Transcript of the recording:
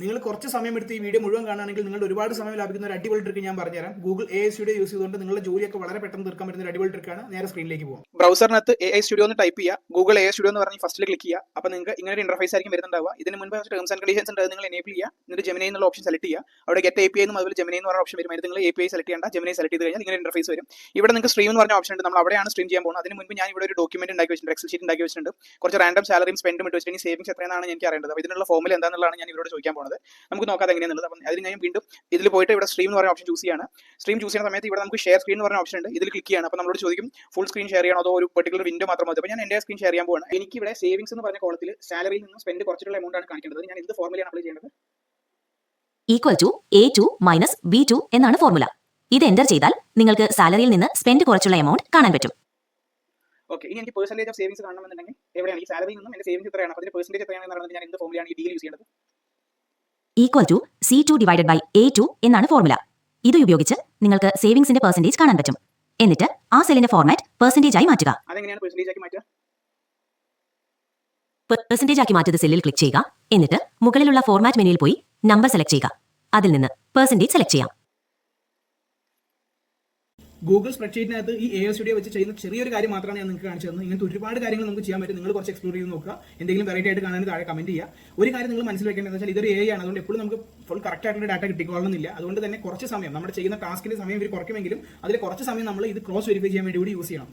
നിങ്ങൾ കുറച്ച് സമയമെടുത്ത് ഈ വീഡിയോ മുഴുവൻ കാണുകയാണെങ്കിൽ നിങ്ങളുടെ ഒരുപാട് സമയം ലാഭിക്കുന്ന ഒരു അടിപൊളി ട്രിക്ക് ഞാൻ പറഞ്ഞുതരാം. ഗൂഗിൾ AI സ്റ്റുഡിയോ യൂസ് ചെയ്തുകൊണ്ട് നിങ്ങളുടെ ജോലിയൊക്കെ വളരെ പെട്ടെന്ന് തീർക്കാൻ പറ്റുന്ന ഒരു അടിപൊളി ട്രിക്കാണ്. നേരെ സ്ക്രീനിലേക്ക് പോകാം. ബ്രൗസറിനകത്ത് AI സ്റ്റുഡിയോ എന്ന് ടൈപ്പ് ചെയ്യുക. ഗൂഗിൾ AI സ്റ്റുഡിയോ എന്ന് പറഞ്ഞ് ഫസ്റ്റിൽ ക്ലിക്ക് ചെയ്യുക. അപ്പോൾ നിങ്ങൾക്ക് ഇങ്ങനെ ഒരു ഇന്റർഫേസ് ആയിരിക്കും വരുന്നുണ്ടാവുക. ഇതിന് മുൻപ് ടേംസ് ആൻഡ് കണ്ടീഷൻസ് ഉണ്ട്, അത് നിങ്ങൾ എനേബിൾ ചെയ്യുക. എന്നിട്ട് ജെമിനി എന്നുള്ള ഓപ്ഷൻ സെലക്ട് ചെയ്യുക. അവിടെ ഗെറ്റ് API എന്നും അതുപോലെ ജെമിനി എന്ന് പറഞ്ഞ ഓപ്ഷൻ വരും. അതിന് നിങ്ങൾ API സെലക്ട് ചെയ്യേണ്ട, ജെമിനി സെലക്ട് ചെയ്ത് കഴിഞ്ഞാൽ ഇങ്ങനെ ഇന്റർഫേസ് വരും. ഇവിടെ നിങ്ങൾക്ക് സ്ട്രീം എന്ന് പറഞ്ഞ ഓപ്ഷൻ ഉണ്ട്, നമ്മൾ അവിടെയാണ് സ്ട്രീം ചെയ്യാൻ പോകുന്നത്. അതിന് മുൻപ് ഞാൻ ഇവിടെ ഒരു ഡോക്യുമെന്റ് ഉണ്ടാക്കി വെച്ചിട്ടുണ്ട്, എക്സൽ ഷീറ്റ് ഉണ്ടാക്കി വെച്ചിട്ടുണ്ട്. കുറച്ച് റാൻഡം സാലറിയും സ്പെൻഡും ഇട്ട് വെച്ചിട്ട് സേവിങ്സ് എത്രയാണെന്നാണ് എനിക്ക് അറിയേണ്ടത്. അപ്പോൾ ഇതിനുള്ള ഫോർമുല എന്താണെന്നുള്ളതാണ് ഞാൻ ഇവരോട് ചോദിക്കാൻ പോകുന്നത്. നമുക്ക് നോക്കാം എങ്ങനെയാണെന്നുള്ളത്. അപ്പം അതിന് ഞാൻ വീണ്ടും ഇതിൽ പോയിട്ട് ഇവിടെ സ്ട്രീം എന്ന് പറയുന്ന ഓപ്ഷൻ ചൂസ് ചെയ്യാണ്. സ്ട്രീം ചൂസ് ചെയ്യുന്ന സമയത്ത് ഇവിടെ നമുക്ക് ഷെയർ സ്ക്രീൻ എന്ന് പറയുന്ന ഓപ്ഷൻ ഉണ്ട്, ഇതിൽ ക്ലിക്ക് ചെയ്യണം. അപ്പോൾ നമ്മളോട് ചോദിക്കും ഫുൾ സ്ക്രീൻ ഷെയർ ചെയ്യണോ അതോ ഒരു പെർട്ടിക്കുലർ വിൻഡോ മാത്രം മതി. അപ്പോൾ ഞാൻ എൻ്റെ സ്ക്രീൻ ഷെയർ ചെയ്യാൻ പോവാണ്. എനിക്ക് ഇവിടെ സേവിങ്സ് എന്ന് പറഞ്ഞ കോളത്തിൽ സാലറിയിൽ നിന്ന് സ്പെൻഡ് കുറച്ചിട്ടുള്ള എമൗണ്ട് ആണ് കാണിക്കേണ്ടത്. ഞാൻ എന്ത് ഫോർമുലയാണ് അപ്ലൈ ചെയ്യേണ്ടത്? Equal to A2 minus B2 എന്നാണ് ഫോർമുല. ഇത് എൻ്റർ ചെയ്താൽ നിങ്ങൾക്ക് സാലറിയിൽ നിന്ന് സ്പെൻഡ് കുറച്ചുള്ള എമൗണ്ട് കാണാൻ പറ്റും. ഓക്കെ, ഇനി എനിക്ക് പെർസെന്റേജ് ഓഫ് സേവിങ്സ് കാണണമെന്നുണ്ടെങ്കിൽ എവിടെയാണ് ഈ സാലറിയിൽ നിന്നും എൻ്റെ സേവിങ്സ് എത്രയാണ്, അപ്പോൾ അതിന്റെ പെർസെന്റേജ് എത്രയാണെന്ന് പറയുന്നത് ഞാൻ എന്ത് ഫോർമുലയാണ് ഈ ഡീൽ യൂസ് ചെയ്യേണ്ടത്? Equal to C2 divided by A2 എന്നാണ് ഫോർമുല. ഇത് ഉപയോഗിച്ച് നിങ്ങൾക്ക് സേവിങ്സിന്റെ പെർസെന്റേജ് കാണാൻ പറ്റും. എന്നിട്ട് ആ സെല്ലിന്റെ ഫോർമാറ്റ് പെർസെന്റേജ് ആയി മാറ്റുക. അതെങ്ങനെയാണ് പെർസെന്റേജ് ആക്കി മാറ്റുക? പെർസെന്റേജ് ആക്കി മാറ്റിയത് സെല്ലിൽ ക്ലിക്ക് ചെയ്യുക. എന്നിട്ട് മുകളിലുള്ള ഫോർമാറ്റ് മെനുവിൽ പോയി നമ്പർ സെലക്ട് ചെയ്യുക. അതിൽ നിന്ന് പെർസെന്റേജ് സെലക്ട് ചെയ്യാം. ഗൂഗിൾ സ്പ്രെഡ്ഷീറ്റിനകത്ത് ഈ AI സ്റ്റുഡിയോ വെച്ച് ചെയ്യുന്ന ചെറിയൊരു കാര്യം മാത്രമാണ് ഞാൻ നിങ്ങൾക്ക് കാണിച്ചു തന്നത്. ഇങ്ങനത്തെ ഒരുപാട് കാര്യങ്ങൾ നമുക്ക് ചെയ്യാൻ പറ്റും. നിങ്ങൾ കുറച്ച് എക്സ്പ്ലോർ ചെയ്ത് നോക്കുക. എന്തെങ്കിലും വെറൈറ്റി ആയിട്ട് കാണാൻ താഴെ കമന്റ് ചെയ്യുക. ഒരു കാര്യം നിങ്ങൾ മനസ്സിൽ വെക്കേണ്ടത് വെച്ചാൽ ഇതൊരു AI ആണ്, അതുകൊണ്ട് എപ്പോഴും നമുക്ക് ഫുൾ കറക്റ്റ് ആയിട്ടുള്ള ഡാറ്റ കിട്ടിക്കൊള്ളണമെന്നില്ല. അതുകൊണ്ട് തന്നെ കുറച്ച് സമയം നമ്മുടെ ചെയ്യുന്ന ടാസ്കിന്റെ സമയം ഇവർ കുറയ്ക്കുമെങ്കിലും അതിൽ കുറച്ച് സമയം നമ്മൾ ഇത് ക്രോസ് വെരിഫൈ ചെയ്യാൻ വേണ്ടി കൂടി യൂസ് ചെയ്യണം.